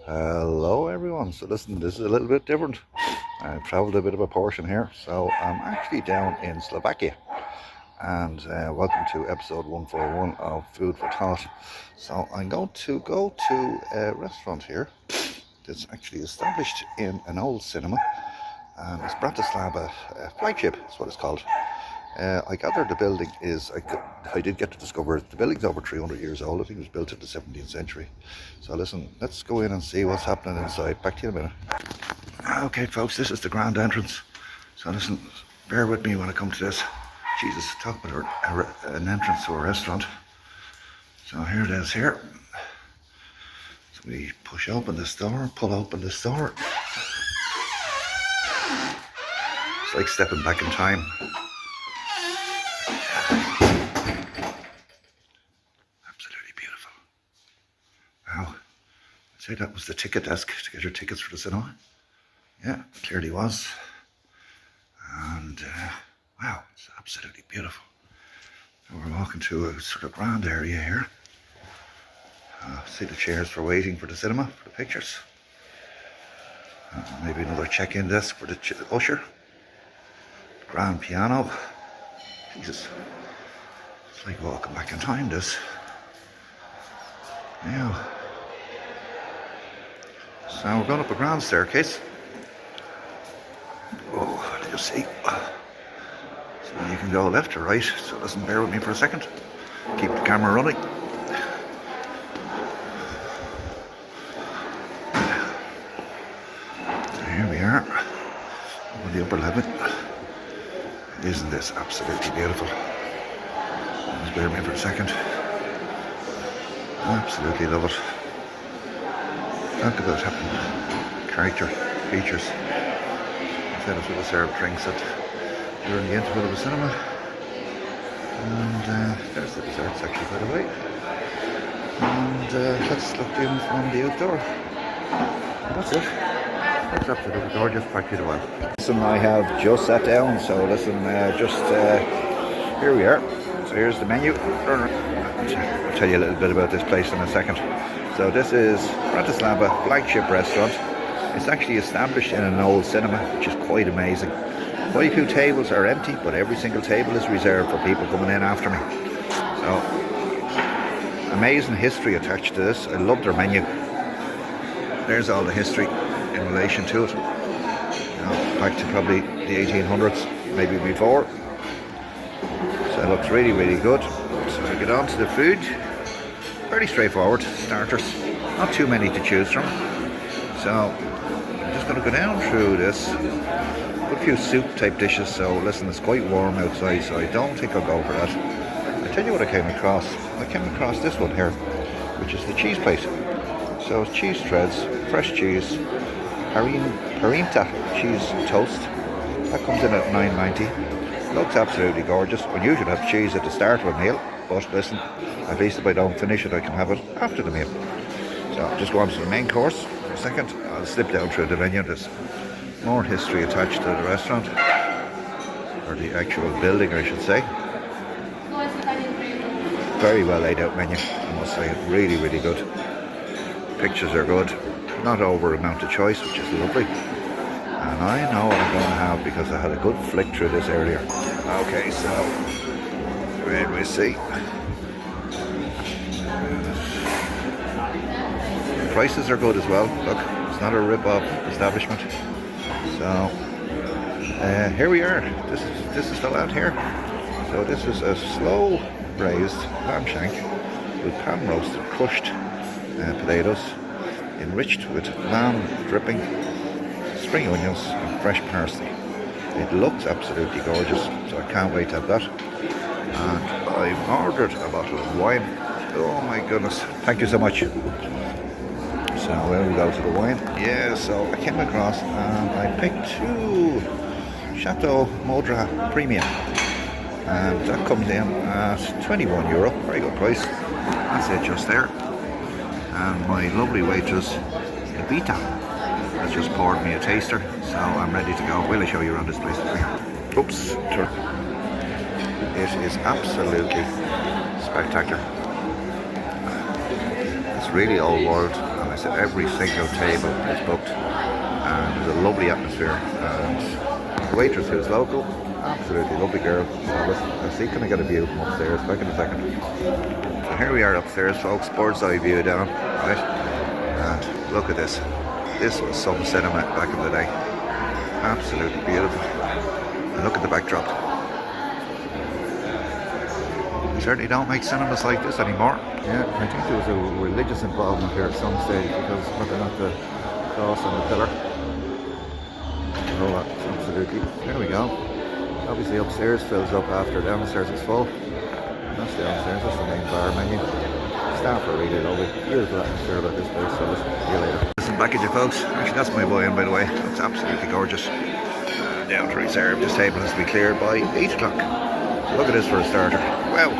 Hello everyone. So listen, this is a little bit different. I've traveled a bit of a portion here, so I'm actually down in Slovakia, and welcome to episode 141 of Food for Thought. So I'm going to go to a restaurant here that's actually established in an old cinema, and it's Bratislava Flagship is what it's called. I gather the building is, I did get to discover the building's over 300 years old. I think it was built in the 17th century. So listen, let's go in and see what's happening inside. Back to you in a minute. Okay folks, this is the grand entrance. So listen, bear with me when I come to this. Jesus, talk about an entrance to a restaurant. So here it is here. So we push open this door, pull open this door. It's like stepping back in time. Say that was the ticket desk to get your tickets for the cinema. Yeah, it clearly was. And wow, it's absolutely beautiful. So we're walking to a sort of grand area here. See the chairs for waiting for the cinema, for the pictures. Maybe another check-in desk for the usher. Grand piano. Jesus, it's like walking back in time, this. Yeah. So we're going up a grand staircase. Oh, do you see? So you can go left or right, so listen, bear with me for a second. Keep the camera running. So here we are, on the upper level. Isn't this absolutely beautiful? Just bear with me for a second. Absolutely love it. Talk about having character features. Instead of sort of serve drinks during the interval of the cinema. And there's the desserts actually, by the way. And let's look in from the outdoor. That's it. That's absolutely gorgeous. Back to the one. Listen, I have just sat down, so listen, here we are. So here's the menu. I'll tell you a little bit about this place in a second. So this is Bratislava Flagship restaurant. It's actually established in an old cinema, which is quite amazing. Quite a few tables are empty, but every single table is reserved for people coming in after me. So, amazing history attached to this. I love their menu. There's all the history in relation to it. Back to probably the 1800s, maybe before. So it looks really, really good. So I get on to the food. Fairly straightforward starters, not too many to choose from. So I'm just going to go down through this. Got a few soup type dishes, so listen, it's quite warm outside, so I don't think I'll go for that. I'll tell you what I came across. I came across this one here, which is the cheese plate. So it's cheese threads, fresh cheese, parinta cheese toast. That comes in at $9.90. Looks absolutely gorgeous. Unusual to have cheese at the start of a meal, but listen, at least if I don't finish it, I can have it after the meal. So I'll just go on to the main course for a second. I'll slip down through the menu. There's more history attached to the restaurant, or the actual building, I should say. Very well laid out menu, I must say. Really, really good. Pictures are good. Not over amount of choice, which is lovely. And I know what I'm going to have because I had a good flick through this earlier. Okay, so where do we see? Prices are good as well. Look, it's not a rip-off establishment. So here we are. This is the land here. So this is a slow braised lamb shank with pan roasted crushed potatoes, enriched with lamb dripping, spring onions and fresh parsley. It looks absolutely gorgeous, so I can't wait to have that. And I've ordered a bottle of wine. Oh my goodness, thank you so much. So where we go to the wine? Yeah, so I came across and I picked two Chateau Modra Premium, and that comes in at €21. Very good price. That's it just there. And my lovely waitress Evita has just poured me a taster, so I'm ready to go. Will I show you around this place? Oops, it is absolutely spectacular. It's really old world, and I said every single table is booked, and there's a lovely atmosphere. And the waitress who's local, absolutely lovely girl. So let's see, can I get a view from upstairs? Back in a second. So here we are upstairs, folks. Bird's eye view down, right? And look at this. This was some cinema back in the day. Absolutely beautiful. And look at the backdrop. We certainly don't make cinemas like this anymore. Yeah, I think there was a religious involvement here at some stage, because looking at the cross and the pillar. Oh, absolutely. There we go. Obviously upstairs fills up after downstairs is full. That's downstairs, that's the main bar menu. Staff are really lovely. Beautiful atmosphere about this place, so listen, see you later. Listen, back at you folks. Actually, that's my boy in, by the way. It's absolutely gorgeous. Down to reserve. This table has to be cleared by 8 o'clock. Look at this for a starter. Wow,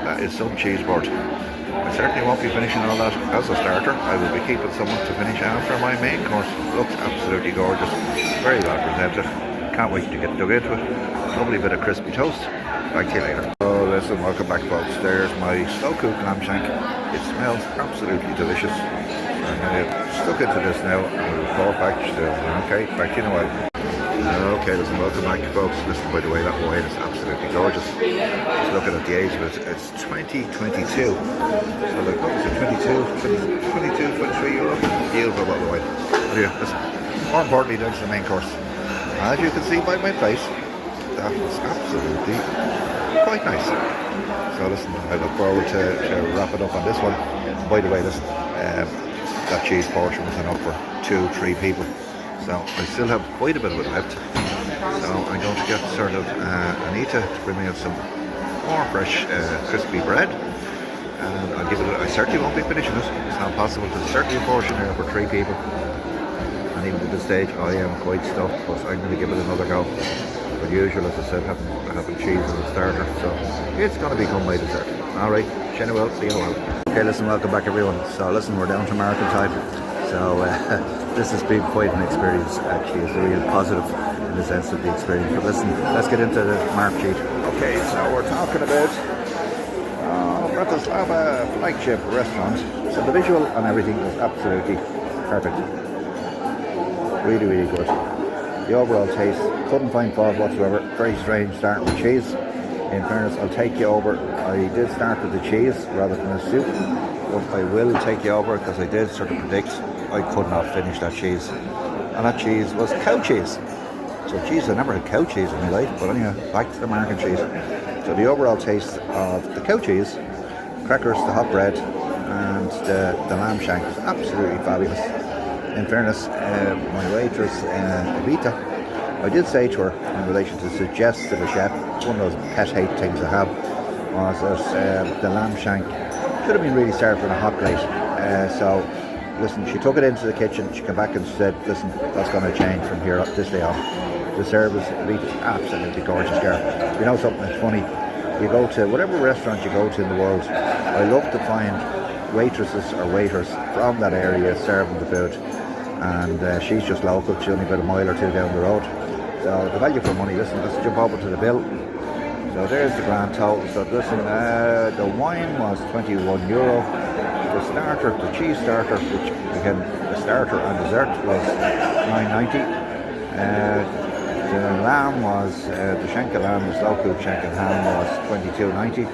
that is some cheese board. I certainly won't be finishing all that as a starter. I will be keeping someone to finish after my main course. Looks absolutely gorgeous. Very well presented. Can't wait to get dug into it. Lovely bit of crispy toast. Back to you later. Oh, listen, welcome back, folks. There's my slow-cooked lamb shank. It smells absolutely delicious. I'm going to stuck into this now and we'll report back to you. Okay, back to you in a while. Okay, listen, welcome back, folks. Listen, by the way, that wine is absolutely gorgeous. Just looking at the age of it, it's 2022. So, like, what was it, 22, 23 euro? Beautiful bottle of wine. But yeah, listen, more importantly, down to the main course. As you can see by my place, that was absolutely quite nice. So listen, I look forward to wrapping up on this one. By the way, listen, that cheese portion was enough for 2-3 people. So I still have quite a bit of it left. So I'm going to get sort of Anita to bring me out some more fresh crispy bread. And I'll give it, I certainly won't be finishing it. It's not possible. There's certainly a portion here for 3 people. And even at this stage, I am quite stuffed, but I'm going to give it another go. But usual, as I said, having cheese as a starter, so it's going to become my dessert. Alright, Shannon, well, see you in a while. Okay, listen, welcome back everyone. So listen, we're down to market time. So this has been quite an experience, actually. It's a real positive in the sense of the experience. But listen, let's get into the mark sheet. Okay, so we're talking about Bratislava Flagship restaurant. So the visual and everything is absolutely perfect. Really, really good. The overall taste, couldn't find fault whatsoever. Very strange starting with cheese. In fairness, I'll take you over. I did start with the cheese rather than the soup, but I will take you over because I did sort of predict I could not finish that cheese. And that cheese was cow cheese. So geez, I never had cow cheese in my life, but anyway, back to the American cheese. So the overall taste of the cow cheese, crackers, the hot bread, and the lamb shank was absolutely fabulous. In fairness, my waitress, Evita, I did say to her in relation to suggest to the chef, one of those pet hate things I have, was that the lamb shank should have been really served on a hot plate. So, listen, she took it into the kitchen, she came back and said, listen, that's going to change from here up this day on. The service, Evita, absolutely gorgeous girl. You know something that's funny? You go to whatever restaurant you go to in the world, I love to find waitresses or waiters from that area serving the food. And she's just local, she's only about a mile or two down the road. So the value for money, listen, let's jump over to the bill. So there's the grand total. So listen, the wine was €21. The starter, the cheese starter, which again, the starter and dessert was $9.90. The lamb was, the shank of lamb, the slow-cooked shank and ham was $22.90.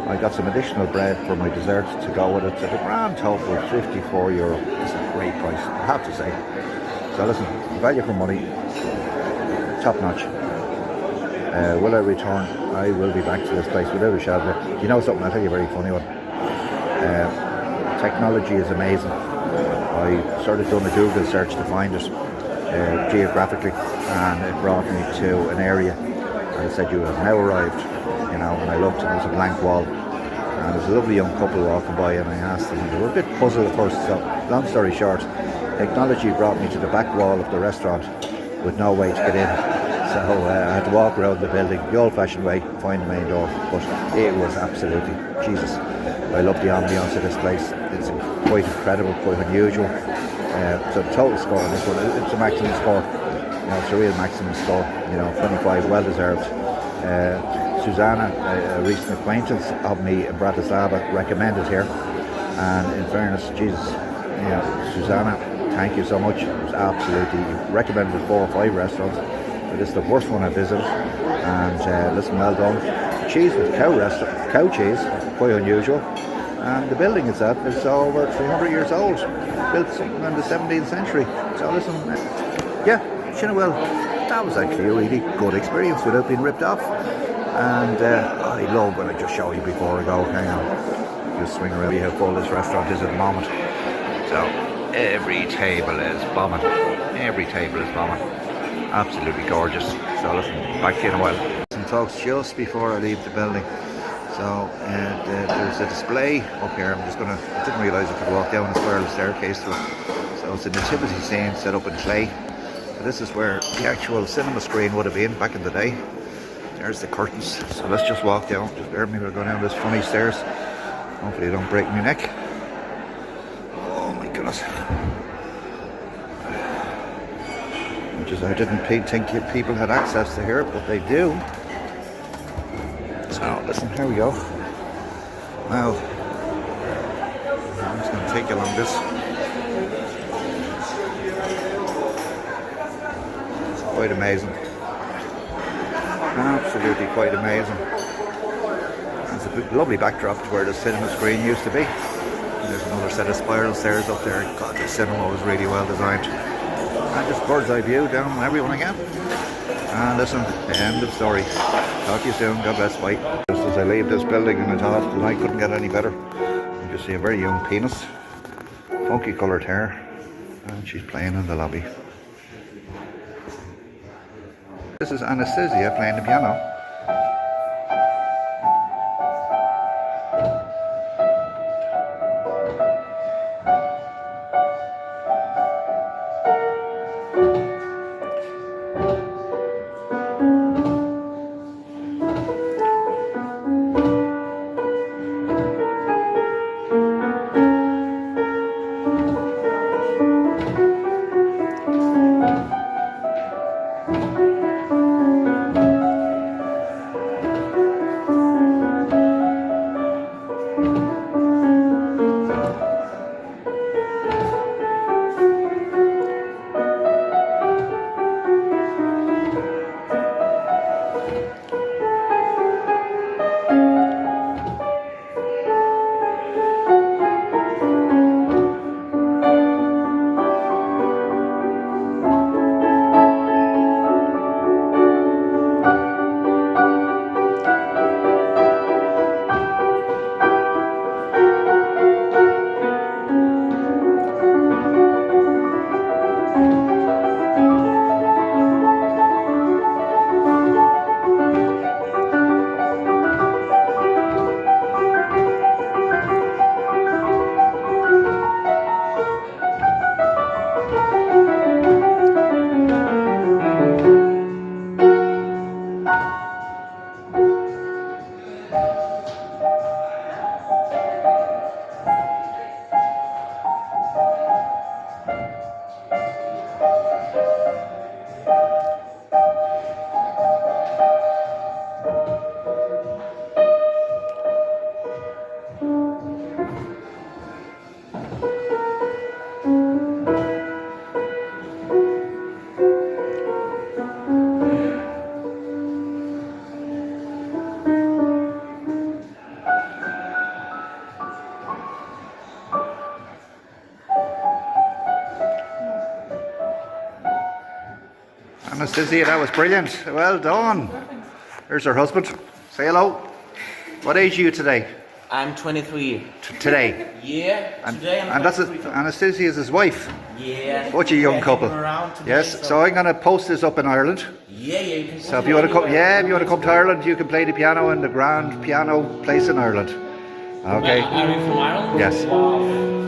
I got some additional bread for my dessert to go with it. So the grand total was €54. It's a great price, I have to say. So listen, value for money, top notch. Will I return? I will be back to this place without a shadow. You know something, I'll tell you a very funny one. Technology is amazing. I sort of done a Google search to find it geographically, and it brought me to an area and it said you have now arrived. You know, when I looked and there was a blank wall, and there was a lovely young couple walking by, and I asked them, and they were a bit puzzled at first. So long story short, technology brought me to the back wall of the restaurant with no way to get in. So I had to walk around the building the old-fashioned way, find the main door. But it was absolutely, Jesus, I love the ambience of this place. It's quite incredible, quite unusual. So the total score on this one, it's a maximum score. You know, it's a real maximum score. You know, 25, well deserved. Susanna, a recent acquaintance of me in Bratislava, recommended here, and in fairness, Jesus, Yeah, Susanna, thank you so much. It was absolutely recommended 4 or 5 restaurants. But this is the worst one I visited. And listen, well done. Cheese with cow cheese, quite unusual. And the building itself is over 300 years old, built something in the 17th century. So listen, yeah, well, that was actually a really good experience without being ripped off. And I love when I just show you before I go. Hang on, just swing around. See how full this restaurant is at the moment. So every table is bombing. Every table is bombing. Absolutely gorgeous. So listen, back to you in a while. Some folks, just before I leave the building. So there's a display up here. I didn't realise I could walk down a spiral staircase to it. So it's a nativity scene set up in clay. So this is where the actual cinema screen would have been back in the day. There's the curtains. So let's just walk down. Just bear with me, we'll go down this funny stairs. Hopefully I don't break my neck. Oh my goodness. I didn't think people had access to here, but they do. So listen, here we go. Now, I'm just going to take you along this. It's quite amazing. Absolutely quite amazing. There's a lovely backdrop to where the cinema screen used to be. There's another set of spiral stairs up there. God, the cinema was really well designed. And just bird's eye view down on everyone again. And listen, end of story. Talk to you soon. God bless. Bye. Just as I leave this building, and I thought the night couldn't get any better. You just see a very young penis, funky coloured hair, and she's playing in the lobby. This is Anastasia playing the piano. Anastasia, that was brilliant. Well done. There's her husband. Say hello. What age are you today? I'm 23. Today? Yeah, today I'm and that's Anastasia is his wife. Yeah. What a young couple. Today, yes, so I'm going to post this up in Ireland. Yeah, you can. So if you want to come, if you want to come to Ireland, you can play the piano in the grand piano place in Ireland. Okay. Are you from Ireland? Yes. Wow.